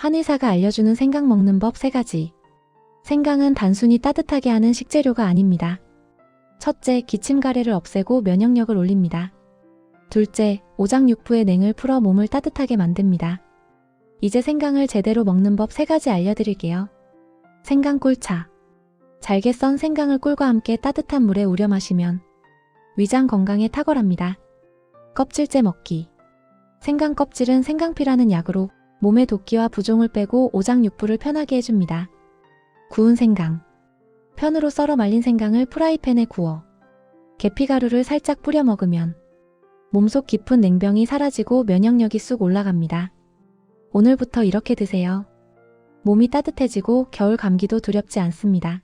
한의사가 알려주는 생강 먹는 법 3가지. 생강은 단순히 따뜻하게 하는 식재료가 아닙니다. 첫째, 기침 가래를 없애고 면역력을 올립니다. 둘째, 오장육부의 냉을 풀어 몸을 따뜻하게 만듭니다. 이제 생강을 제대로 먹는 법 3가지 알려드릴게요. 생강 꿀차. 잘게 썬 생강을 꿀과 함께 따뜻한 물에 우려 마시면 위장 건강에 탁월합니다. 껍질째 먹기. 생강 껍질은 생강피라는 약으로 몸의 독기와 부종을 빼고 오장육부를 편하게 해줍니다. 구운 생강. 편으로 썰어 말린 생강을 프라이팬에 구워 계피가루를 살짝 뿌려 먹으면 몸속 깊은 냉병이 사라지고 면역력이 쑥 올라갑니다. 오늘부터 이렇게 드세요. 몸이 따뜻해지고 겨울 감기도 두렵지 않습니다.